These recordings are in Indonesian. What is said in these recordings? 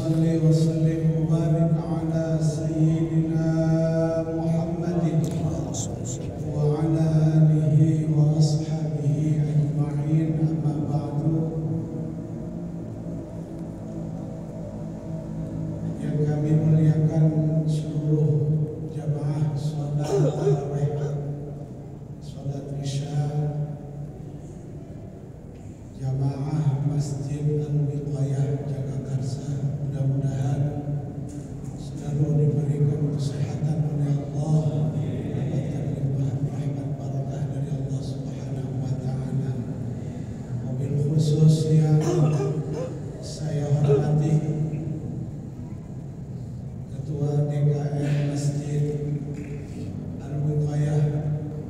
salli wa sallim wa barik ala sayyidina Muhammadin wa ala alihi wa ashabihi ajma'in, amma ba'du. Yang kami muliakan seluruh jamaah salat tarawih, salat isya, jamaah Masjid Al-Wiqayah Jagakarsa, mudah-mudahan selalu diberikan kesehatan oleh Allah, dapatkan limpahan rahmat barakah dari Allah Subhanahu wa taala. Mobil khusus yang saya hormati Ketua DKM Masjid Al-Wiqayah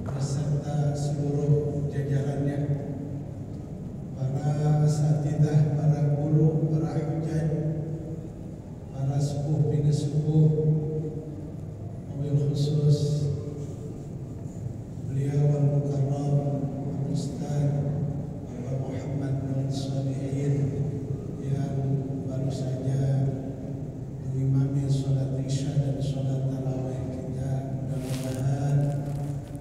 beserta seluruh jajarannya, para asatidzah, para guru, para hujaj, para sepuh bini sepuh, mobil khusus beliau al-mukarram Ustaz Bapak Muhammad Nur Shalihin yang baru saja mengimami sholat isya dan sholat tarawih kita. Mudah-mudahan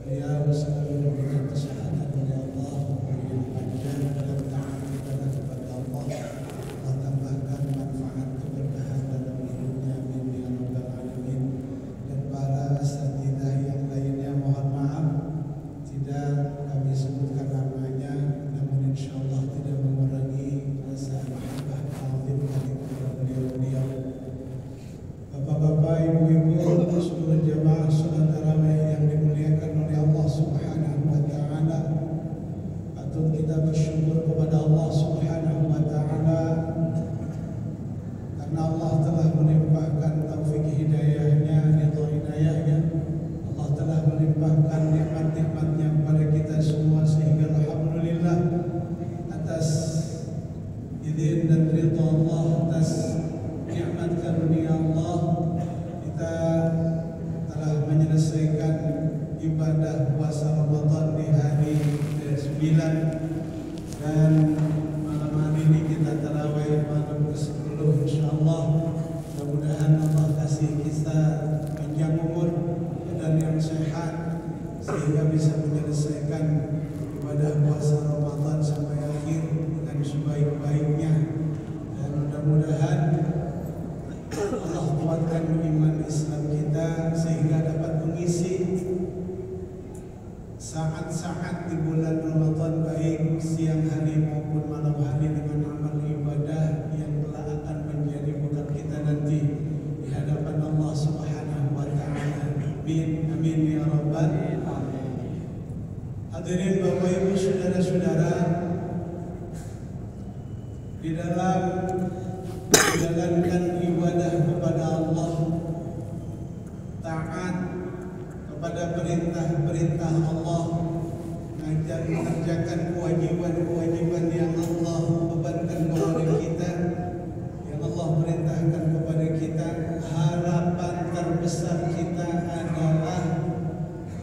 beliau selalu diberikan kesehatan oleh Allah, umur panjang dalam taat ibadah kepada Allah, Allah tambahkan manfaat keberkahan dalam hidupnya, amin ya rabbal alamin. Dan para asatidzah yang lainnya, mohon maaf tidak kami sebutkan namanya, namun insyaallah tidak mengurangi rasa mahabbah ta'zim kami kepada beliau-beliau. Bapak-bapak, ibu-ibu, seluruh jamaah salat tarawih yang dimuliakan oleh Allah Subhanahu wa taala, patut kita bersyukur kepada Allah Subhanahu wa taala karena Allah telah melimpahkan taufik hidayahnya, ridha hidayahnya. Allah telah melimpahkan nikmat-nikmatnya kepada kita semua, sehingga alhamdulillah atas izin dan ridha Allah, atas nikmat karunia Allah, kita telah menyelesaikan ibadah puasa Ramadan di hari ke-9, dan malam hari ini kita tarawih malam ke-10 insyaallah. Mudah-mudahan Allah kasih kita panjang umur dan yang sehat sehingga bisa menyelesaikan ibadah puasa Ramadan sampai akhir dengan sebaik-baiknya, dan mudah-mudahan Allah kuatkan iman Islam kita sehingga dapat mengisi saat-saat di bulan Ramadan, baik siang hari maupun malam hari, dengan amal ibadah yang telah akan menjadi bekal kita nanti di hadapan Allah Subhanahu wa taala. Amin amin ya rabbal alamin. Hadirin Bapak Ibu, saudara-saudara, di dalam menjalankan ibadah kepada Allah, taat kepada perintah-perintah Allah, mengerjakan kewajiban-kewajiban yang Allah bebankan kepada kita, yang Allah perintahkan kepada kita. Harapan terbesar kita adalah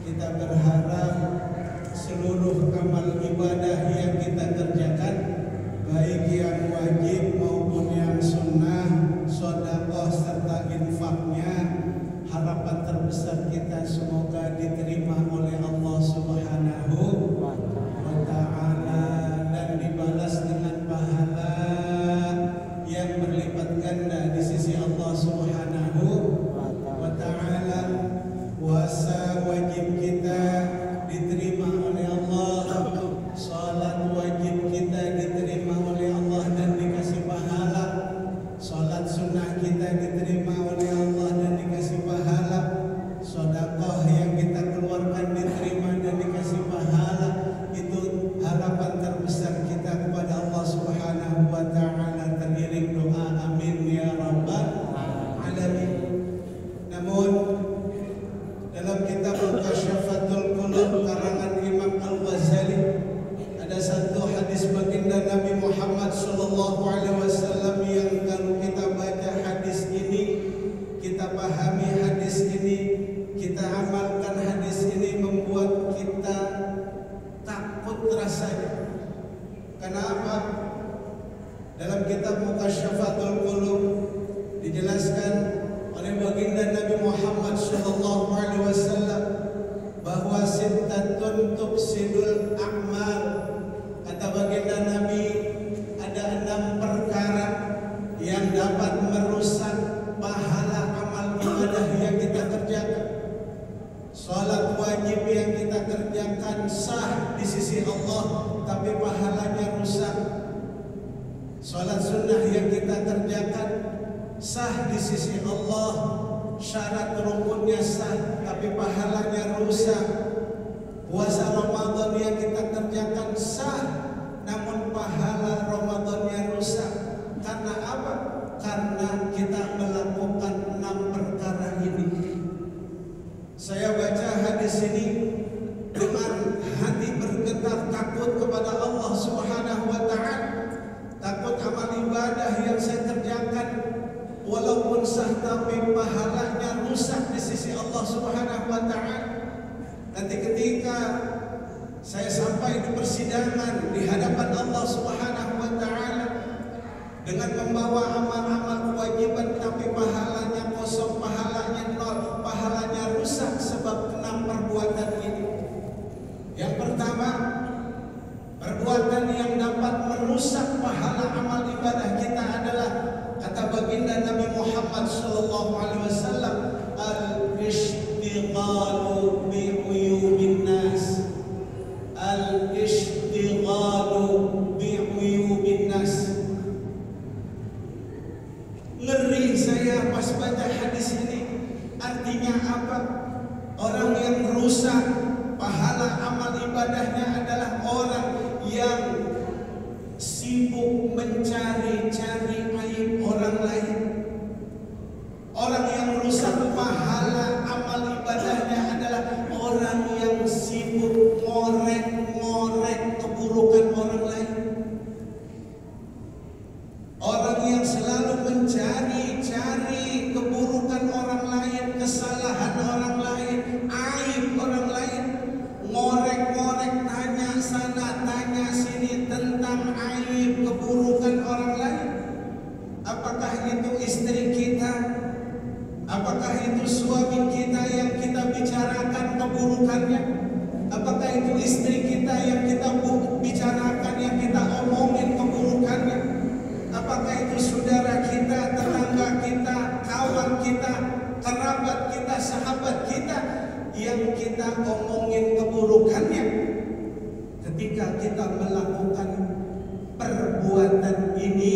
kita berharap seluruh amal ibadah yang kita kerjakan, baik yang wajib maupun yang sunnah, sedekah serta infaknya, harapan terbesar kita semoga diterima oleh Allah Subhanahu wa taala dan dibalas dengan pahala yang berlipat ganda di sisi Allah Subhanahu wa taala. Puasa wajib kita diterima oleh Allah, salat wajib kita diterima oleh Allah dan dikasih pahala, salat sunnah kita diterima oleh Allah dan dikasih pahala, sedekah yang kita keluarkan diterima dan dikasih pahala. Itu harapan terbesar kita kepada Allah Subhanahu wa taala, teriring doa amin ya rabbal alamin. Namun dalam kitab Mukasyyafatul Qulub karangan Imam Al-Ghazali ada satu hadis baginda Nabi Muhammad sallallahu alaihi wasallam yang kalau kita baca hadis ini, kita pahami hadis ini, kita amalkan hadis ini, membuat kita takut rasanya. Kenapa? Dalam kitab Mukasyyafatul Qulub dijelaskan oleh baginda Nabi Muhammad sallallahu alaihi wasallam bahwa sittatun tufsidul a'mal. Kata baginda Nabi, ada 6 perkara yang dapat merusak pahala amal ibadah yang kita kerjakan. Salat wajib yang kita kerjakan sah di sisi Allah, tapi pahalanya rusak. Salat sunnah yang kita kerjakan sah di sisi Allah, syarat rukunnya sah, tapi pahalanya rusak. Puasa Ramadan yang kita kerjakan sah, namun pahala Ramadannya rusak. Karena apa? Karena kita melakukan 6 perkara ini. Saya baca hadis ini dengan hati bergetar, takut kepada Allah Subhanahu wa ta'ala. Takut amal ibadah yang saya kerjakan walaupun sah tapi pahalanya rusak di sisi Allah Subhanahu wa ta'ala. Nanti ketika saya sampai di persidangan di hadapan Allah Subhanahu wa ta'ala dengan membawa amal-amal kewajiban tapi pahalanya kosong, pahalanya nol, pahalanya rusak sebab 6 perbuatan ini. Yang pertama, perbuatan yang dapat merusak pahala amal ibadah kita adalah, kata baginda Nabi Muhammad sallallahu alaihi wasallam, al-ishtighalu bi uyubin nas. Al-ishtighalu bi uyubin nas. Ngeri saya pas baca hadis ini. Artinya apa? Orang yang rusak pahala amal ibadahnya adalah orang yang sibuk mencari-cari aib orang lain. Orang yang rusak pahala amal ibadahnya adalah orang yang sibuk ngorek-ngorek keburukan orang lain. Orang yang selalu mencari-cari keburukan orang lain, kesalahan orang lain, aib orang lain, ngorek-ngorek, tanya sana, tanya sini tentang aib keburukan orang lain. Apakah itu istri kita? Apakah itu suami kita yang kita bicarakan keburukannya? Apakah itu istri kita yang kita bicarakan, yang kita omongin keburukannya? Apakah itu saudara kita, tetangga kita, kawan kita, kerabat kita, sahabat kita yang kita omongin keburukannya? Ketika kita melakukan perbuatan ini,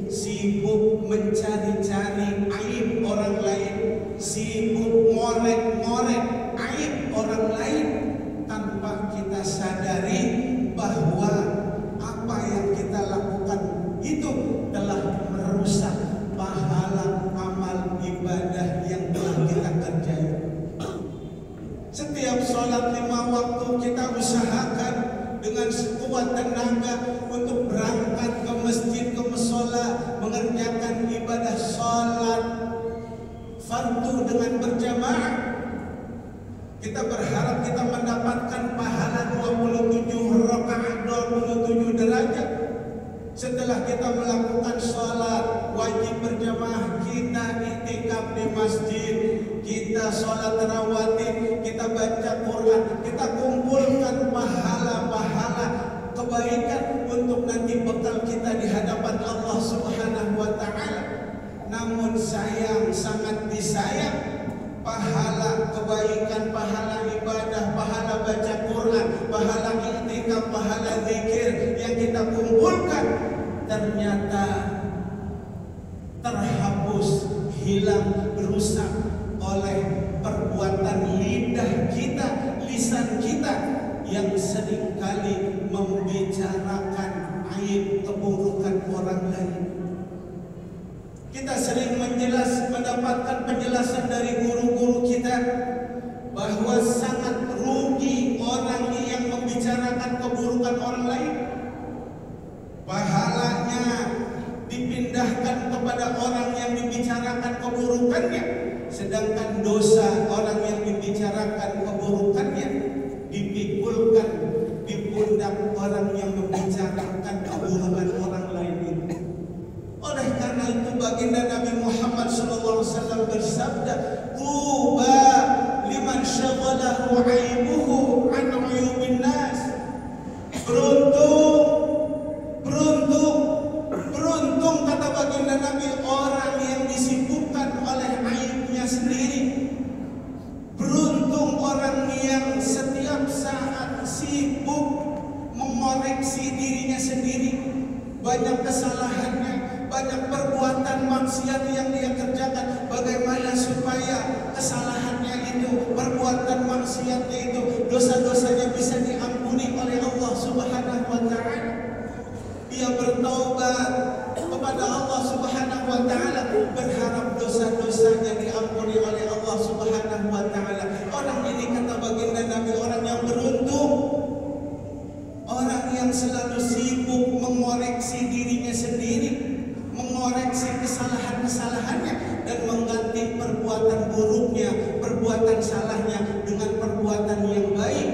sibuk mencari-cari aib orang lain, sibuk ngorek-ngorek aib orang lain, tanpa kita sadari bahwa apa yang kita lakukan itu telah merusak pahala amal ibadah yang telah kita kerjakan. Setiap sholat 5 waktu kita usahakan dengan sekuat tenaga untuk berangkat ke masjid, ke mushola, mengerjakan ibadah sholat fardu dengan berjamaah. Kita berharap kita mendapatkan pahala 27 rakaat, 27 derajat. Setelah kita melakukan sholat wajib berjamaah, kita i'tikaf di masjid, kita sholat rawatib, kita baca Quran, kita kumpulkan pahala-pahala kebaikan untuk nanti bekal kita di hadapan Allah Subhanahu wa ta'ala. Namun sayang, sangat disayang, pahala kebaikan, pahala ibadah, pahala baca Quran, pahala i'tikaf, pahala zikir yang kita kumpulkan ternyata terhapus, hilang, rusak oleh perbuatan lidah kita, lisan kita yang seringkali membicarakan aib keburukan orang lain. Kita sering mendapatkan penjelasan dari guru-guru kita bahwa sangat rugi orang yang membicarakan keburukan orang lain. Pahalanya dipindahkan kepada orang yang dibicarakan keburukannya, sedangkan dosa orang yang dibicarakan keburukannya dipikulkan di pundak orang yang membicarakan keburukan orang lain itu. Oleh karena itu baginda Nabi Muhammad SAW bersabda, "Tuba liman syaghalahu 'aibuhu an 'uyubin nas." Beruntung kata baginda Nabi orang yang disibukkan oleh aibnya sendiri. Beruntung orang yang setiap saat sibuk mengoreksi dirinya sendiri. Banyak kesalahannya, banyak perbuatan maksiat yang dia kerjakan. Bagaimana supaya kesalahannya itu, perbuatan maksiatnya itu, dosa-dosanya bisa diampuni oleh Allah Subhanahu wa Ta'ala. Dia bertaubat kepada Allah Subhanahu wa Ta'ala, berharap dosa-dosanya diampuni oleh Allah Subhanahu wa Ta'ala. Orang ini kata baginda Nabi orang yang beruntung. Orang yang selalu sibuk mengoreksi dirinya sendiri, mengoreksi kesalahan-kesalahannya, dan mengganti perbuatan buruknya, perbuatan salahnya dengan perbuatan yang baik,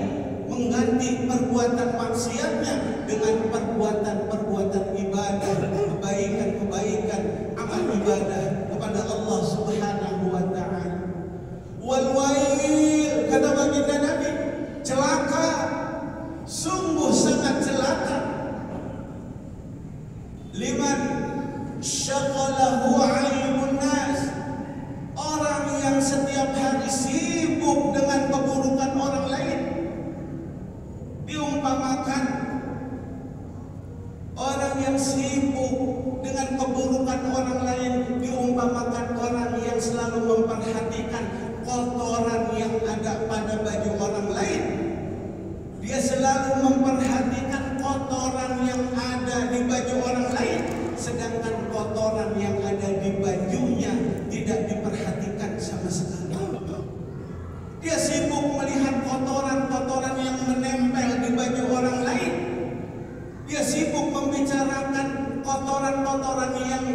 mengganti perbuatan maksiatnya dengan perbuatan-perbuatan ibadah, kebaikan-kebaikan, amal ibadah kepada Allah Subhanahu wa Ta'ala. Wal wail, kata baginda Nabi, celaka, sungguh sangat celaka, liman syaghalahu 'aibun nas, orang yang setiap hari sibuk dengan keburukan orang lain. Diumpamakan orang yang sibuk dengan keburukan orang lain, diumpamakan orang yang selalu memperhatikan kotoran yang ada pada baju orang lain. Dia selalu memperhatikan kotoran yang ada di baju orang lain, sedangkan kotoran yang ada di bajunya tidak diperhatikan sama sekali. Dia sibuk melihat kotoran-kotoran yang menempel di baju orang lain. Dia sibuk membicarakan kotoran-kotoran yang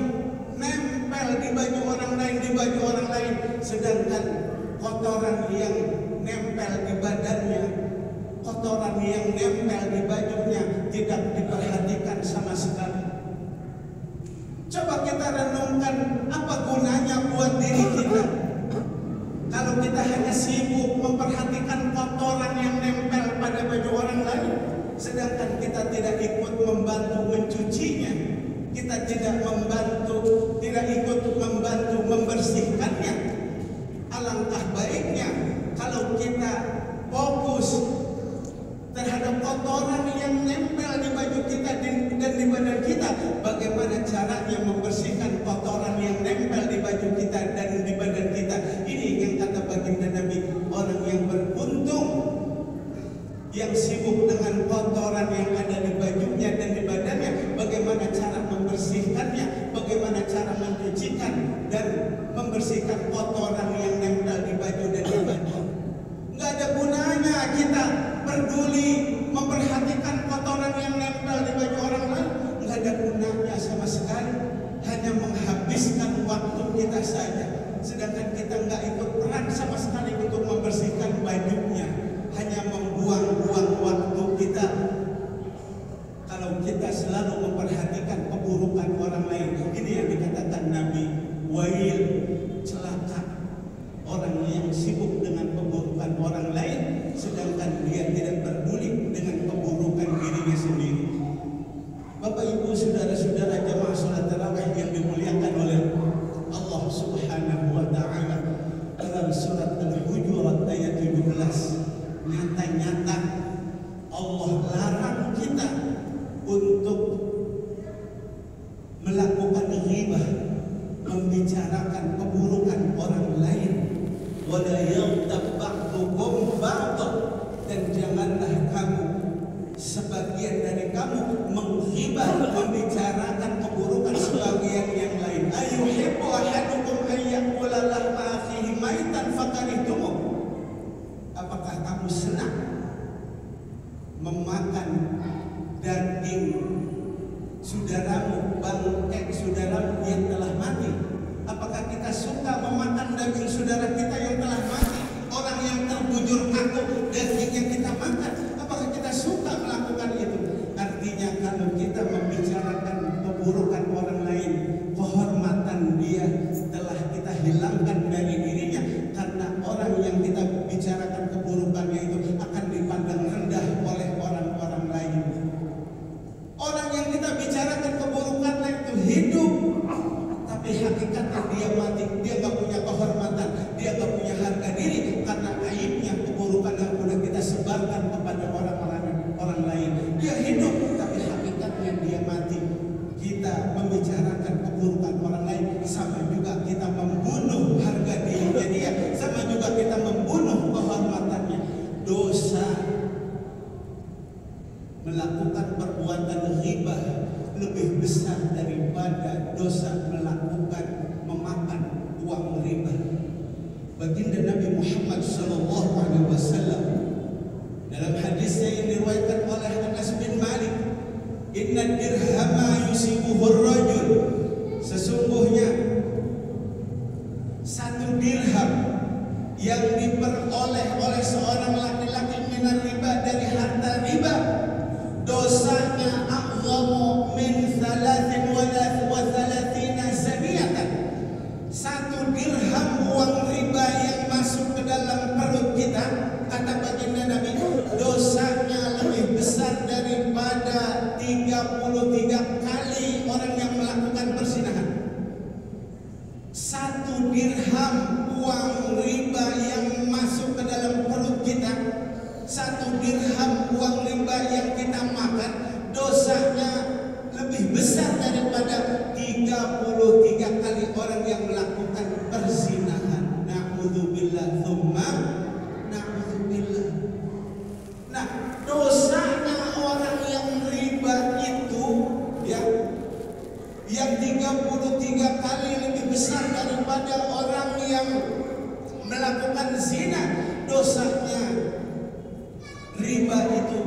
nempel di baju orang lain, sedangkan kotoran yang nempel di badannya, kotoran yang nempel di bajunya tidak diperhatikan sama sekali. Coba kita renungkan, apa gunanya buat diri kita kalau kita hanya sibuk memperhatikan kotoran yang nempel pada baju orang lain, sedangkan kita tidak ikut membantu mencucinya, kita tidak ikut membantu membersihkannya. Alangkah baiknya kalau kita fokus terhadap kotoran yang nempel di baju kita dan di badan kita. Bagaimana caranya membersihkan kotoran yang nempel di baju kita dan di badan kita. Ini yang kata baginda Nabi, orang yang beruntung, yang sibuk dengan kotoran yang ada di bajunya dan di badannya. Bagaimana cara membersihkannya, bagaimana cara mencucikan dan membersihkan kotoran yang nempel di baju dan di badan. Nggak ada gunanya kita peduli memperhatikan kotoran yang nempel di baju orang lain. Nggak ada gunanya sama sekali, hanya menghabiskan waktu kita saja, sedangkan kita nggak ikut peran sama sekali untuk membersihkan bajunya, hanya membuang-buang waktu kita. Kalau kita selalu memperhatikan keburukan orang lain, ini yang dikatakan Nabi, wail, celaka orang yang sibuk dengan keburukan orang lain, sedangkan dia tidak peduli dengan keburukan dirinya sendiri. Bapak Ibu saudara-saudara jamaah salat tarawih yang dimuliakan oleh Allah Subhanahu wa Ta'ala, dalam surat Al-Hujurat ayat 17, nyata-nyata Allah larang kita untuk melakukan ghibah, membicarakan keburukan orang lain. Wala yaghtab ba'dukum ba'd, dan janganlah kamu sebagian dari keburukannya itu akan dipandang rendah oleh orang-orang lain. Orang yang kita bicarakan keburukannya itu hidup, tapi hakikatnya dia mati. Dia gak punya kehormatan, dia gak punya harga diri karena aibnya, keburukan yang sudah kita sebarkan kepada orang lain. Dia hidup, tapi hakikatnya dia mati. Kita membicarakan keburukan orang lain, sama juga kita membunuh harga dirinya dia, sama juga kita membunuh kehormatannya. Dosa melakukan perbuatan ghibah lebih besar daripada dosa memakan uang riba. Baginda Nabi Muhammad SAW dalam hadisnya yang diriwayatkan oleh Anas bin Malik, inna dirhama yusibuhur rajul, sesungguhnya satu dirham yang diperoleh oleh seorang laki-laki minar riba, dari harta riba, dosanya a'zamu min 33 zaniyatan. Satu dirham uang riba yang masuk ke dalam perut kita, kata baginda Nabi, dosanya lebih besar daripada 33 kali orang yang melakukan perzinahan. Satu dirham uang riba yang masuk ke dalam perut kita, satu dirham uang riba yang kita makan, dosanya lebih besar daripada 33 kali orang yang melakukan perzinahan. Na'udzubillah tsumma na'udzubillah. Nah, dosanya orang yang riba itu ya, yang 33 kali lebih besar daripada orang yang melakukan zina. Dosanya riba itu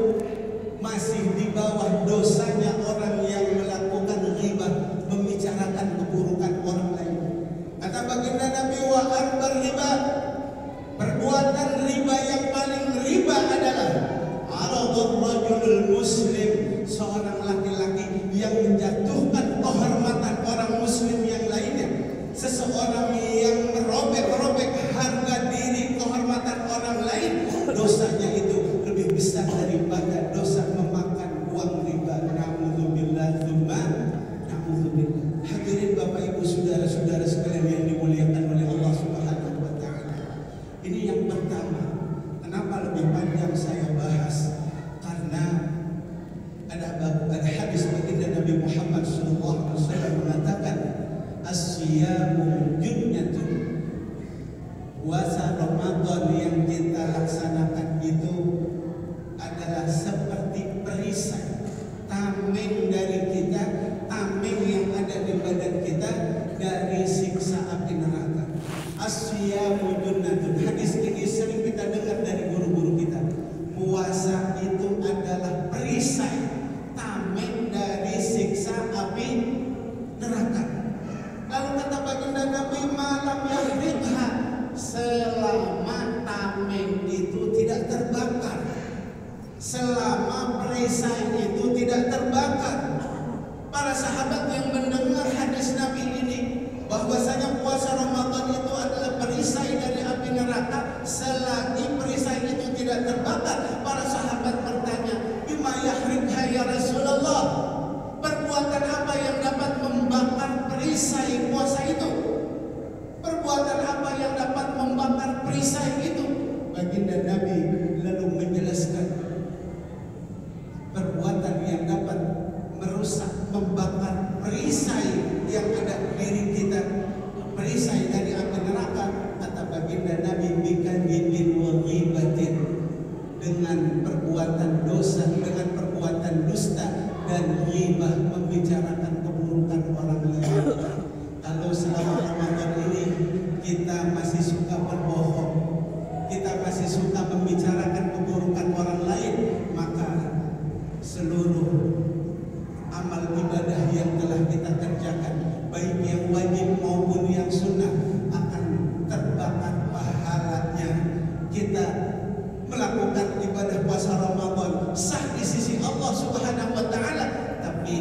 masih di bawah dosanya orang yang melakukan riba, membicarakan keburukan orang lain. Kata baginda Nabi, wa arbar riba, perbuatan riba yang paling riba adalah aradul rajulul muslim, seorang laki-laki yang menjatuhkan kehormatan orang muslim yang lainnya. Seseorang yang merobek-robek harga diri, kehormatan orang lain, dosanya itu lebih besar daripada dosa memakan uang riba. Na'udzubillah tsumma na'udzubillah. Hadirin Bapak Ibu saudara-saudara sekalian yang dimuliakan oleh Allah Subhanahu wa taala. Ini yang pertama. Kenapa lebih panjang saya bahas? Karena ada hadis baginda Nabi Muhammad SAW mengatakan, as-siyamu junnatun. Puasa Ramadan yang kita laksanakan itu adalah seperti perisai, tameng dari kita, tameng yang ada di badan kita dari siksa api neraka. As-siyamu junnatun. Hadis ini sering kita dengar dari guru-guru kita. Puasa itu adalah perisai, tameng dari siksa api neraka. Lalu kata baginda Nabi, malam yang ridha, selama tameng itu tidak terbakar, selama perisai itu tidak terbakar. Para sahabat yang mendengar hadis Nabi ini, bahwasanya puasa Ramadan itu adalah perisai dari api neraka, selagi perisai itu tidak terbakar, para sahabat bertanya, bima yahrikha ya Rasulullah, perbuatan apa yang dapat membakar perisai puasa itu? Perbuatan apa yang dapat membakar perisai itu? Baginda Nabi lalu menjelaskan, perbuatan yang dapat merusak, membakar perisai yang ada di diri kita, perisai dari api neraka, kata baginda Nabi, bikadzibin wa ghibatin, dengan perbuatan dosa, dengan perbuatan dusta dan ghibah, membicarakan keburukan orang lain. Kalau selama Ramadan ini kita masih suka berbohong, kita masih suka membicarakan keburukan orang lain, maka seluruh amal ibadah yang telah kita kerjakan, baik yang wajib maupun yang sunnah, akan terbakar pahalanya. Kita melakukan ibadah puasa Ramadan sah di sisi Allah Subhanahu wa taala, tapi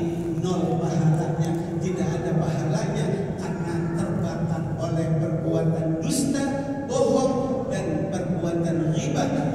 nol pahalanya, tidak ada pahalanya karena terbakar oleh perbuatan dusta, bohong, dan perbuatan ghibah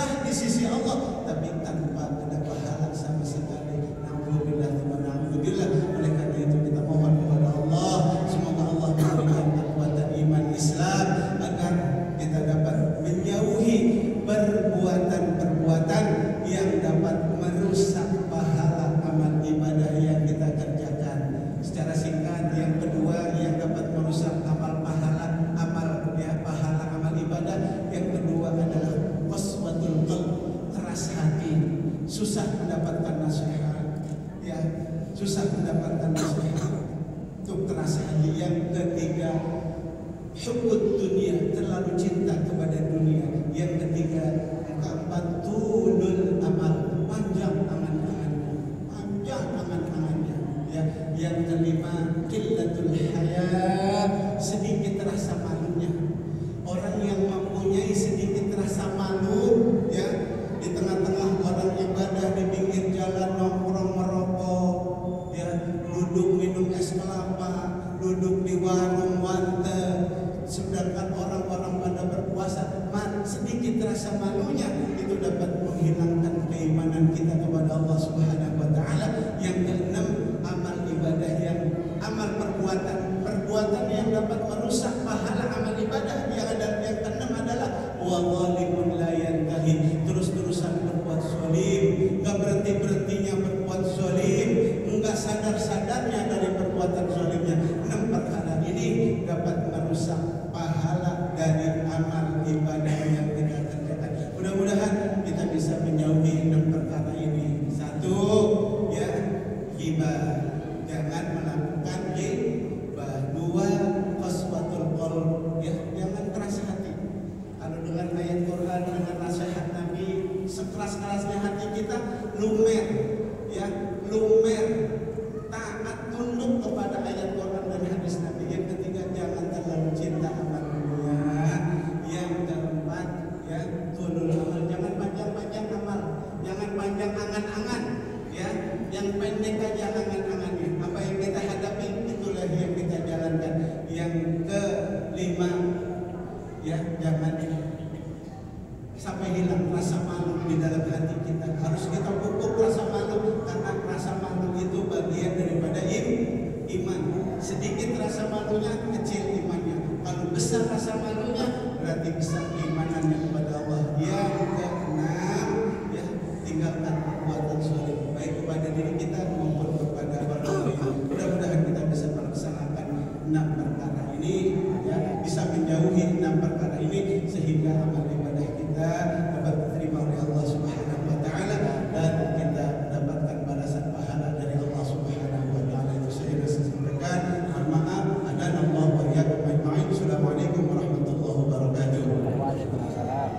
sah di sisi Allah, tapi tanpa ada pahala sama sekali. Alhamdulillah, alhamdulillah. Oleh karena itu kita mohon kepada Allah, semoga Allah memberikan kekuatan iman Islam agar kita dapat menjauhi perbuatan-perbuatan yang dapat merusak pahala amal ibadah yang kita kerjakan. Secara singkat, yang kedua yang dapat merusak pahala amal ibadah, yang kedua adalah qaswatul qalb, keras hati, susah mendapatkan nasihat, ya, susah mendapatkan nasihat, untuk keras hati. Yang ketiga, hubbud dunia, terlalu cinta kepada dunia. Yang ketiga, keempat, tulul amal, panjang angan-angannya, ya. Yang kelima, qillatul haya, sedikit rasa malunya. Orang yang mempunyai sedikit rasa malu, ya, di tengah-tengah orang ibadah di pinggir jalan nongkrong merokok, ya, duduk minum es kelapa, duduk di warung warteg, sedangkan orang-orang pada berpuasa, sedikit rasa malunya itu dapat menghilangkan keimanan kita kepada Allah Subhanahu wa taala. Yang keenam, amal ibadah yang amal perbuatan yang dapat merusak pahala amal ibadah. Yang keenam adalah wa zalimun la yantahi, terus-terusan berbuat zalim, enggak berhenti-berhentinya berbuat zalim, enggak sadar-sadarnya dari perbuatan zalimnya. 6 perkara ini dapat merusak pahala dari amal ibadah yang kita kerjakan. Mudah-mudahan kita bisa menjauhi 6 perkara ini. 1, ya, ghibah, jangan melakukan ghibah. 2, qaswatul qalb, ya, jangan keras hati. Kalau dengan ayat Quran, dengan nasihat Nabi, sekeras-kerasnya hati kita lumer, ya, lumer, taat tunduk kepada ayat Quran dan hadis Nabi. Yang ketiga, jangan terlalu cinta amal dunia. Yang keempat, ya, tulul amal, jangan panjang-panjang amal, jangan panjang angan-angan, ya, yang pendek aja angan-angannya. Apa yang kita hadapi itulah yang kita jalankan. Yang kelima, ya, jangan sampai hilang rasa malu di dalam hati kita. Harus kita pupuk rasa malu, karena rasa malu itu bagian daripada iman. Sedikit rasa malunya, kecil imannya. Kalau besar rasa malunya, berarti besar keimanannya kepada Allah. Yang keenam, ya, tinggalkan perbuatan zalim, baik kepada diri kita maupun kepada orang lain. Mudah-mudahan kita bisa melaksanakan 6 perkara ini, ya, bisa menjauhi 6 perkara ini sehingga amal ibadah kita dapat diterima oleh Allah Subhanahu wa taala dan kita mendapatkan balasan pahala dari Allah Subhanahu wa taala. Itu saya sampaikan. Mohon maaf, adana Allah wa iyyakum ajma'in. Assalamualaikum warahmatullahi wabarakatuh. Waalaikumsalam.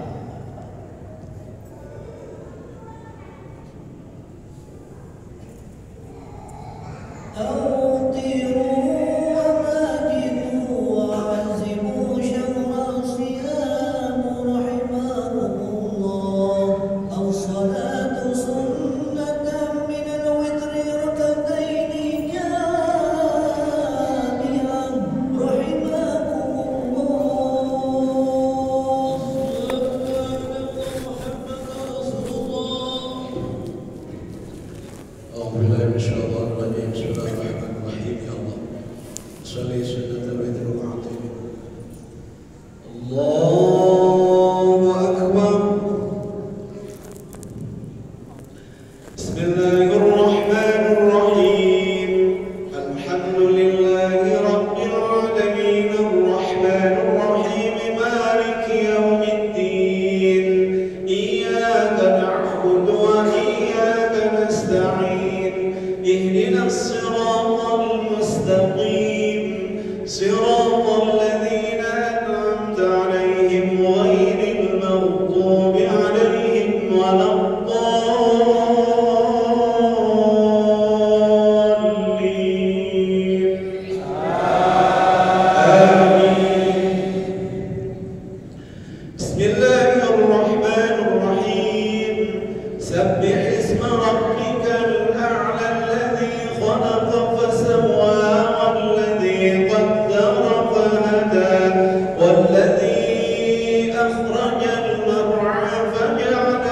أخرج المرعى فجعل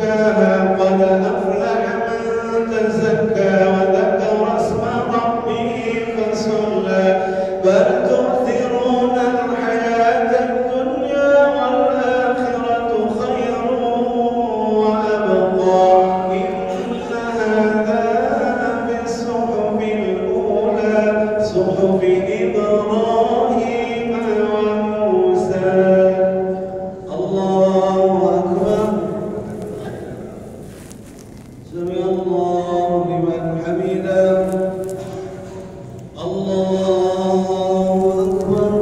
زكاها قد أفلح من تزكى وذكر اسم ربه فصلى بل تؤثرون الحياة الدنيا والآخرة خير وأبقى إن هذا بالصحف الأولى صحف إبراهيم وموسى. الله أكبر. سمع الله لمن حمده. الله أكبر.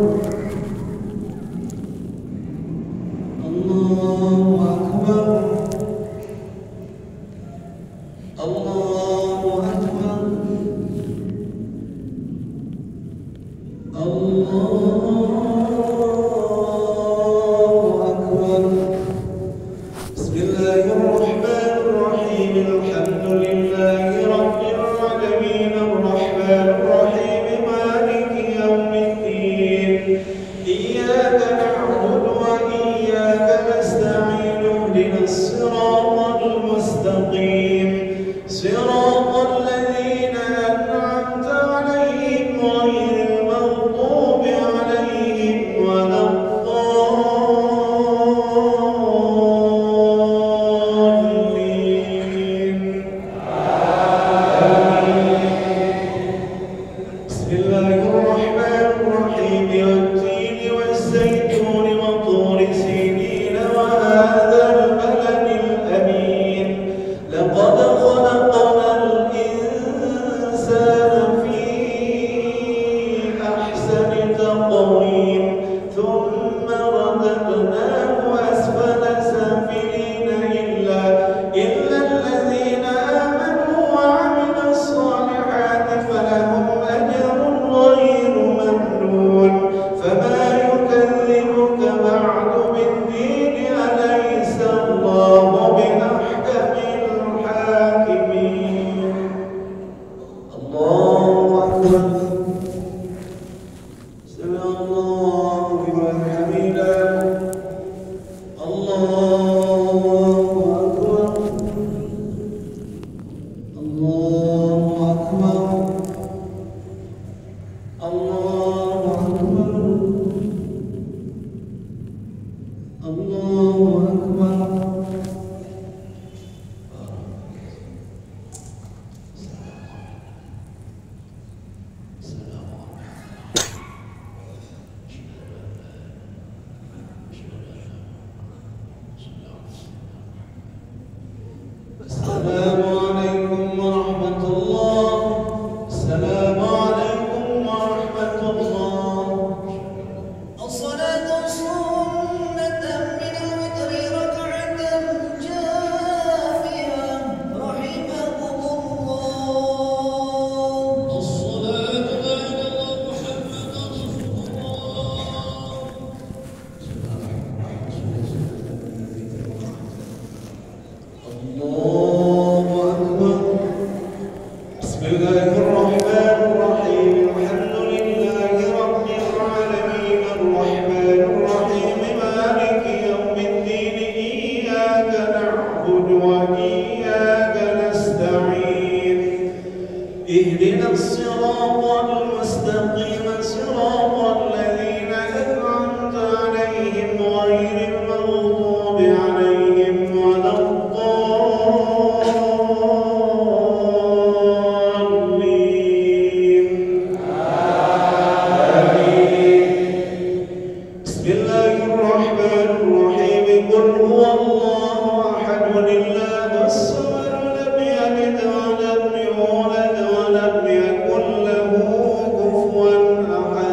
الله أكبر. الله أكبر. الله أكبر. بسم الله الرحمن الرحيم الحمد لله رب العالمين الرحمن الرحيم مالك يوم الدين إياك نعبد وإياك نستعين اهدنا الصراط المستقيم صراط الذين أنعمت عليهم غير المغضوب عليهم ولا الضالين. بسم الله الرحمن الرحيم والتين والزيتون وطور سينين وهذا البلد الأمين لقد خلقنا الإنسان في أحسن تقويم ثم رددناه أسفل سافلين إلا الذين آمنوا وعملوا الصالحات فلهم أجر غير ممنون. فما يكذبك بعد بالدين أليس الله بأحكم الحاكمين. الله أكبر. سمع الله لمن حمده. الله أكبر. الله أكبر. الله أكبر. الله أكبر. السلام عليكم ورحمة الله. السلام عليكم ورحمة الله. الصلاة سنة من الوتر ركعة جامعة رحمكم الله. الصلاة بعد الله محمد رسول الله. الله أكبر. بسم الله الرحمن الرحيم الحمد لله رب العالمين الرحمن الرحيم مالك يوم الدين إياك نعبد وإياك نستعين اهدنا الصراط المستقيم صراط الذين أنعمت عليهم غير المغضوب عليهم ولا الضالين. بسم الله الرحمن الرحيم قل هو الله أحد الله الصمد لم يلد ولم يولد ولم يكن له كفوا أحد.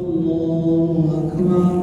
الله أكبر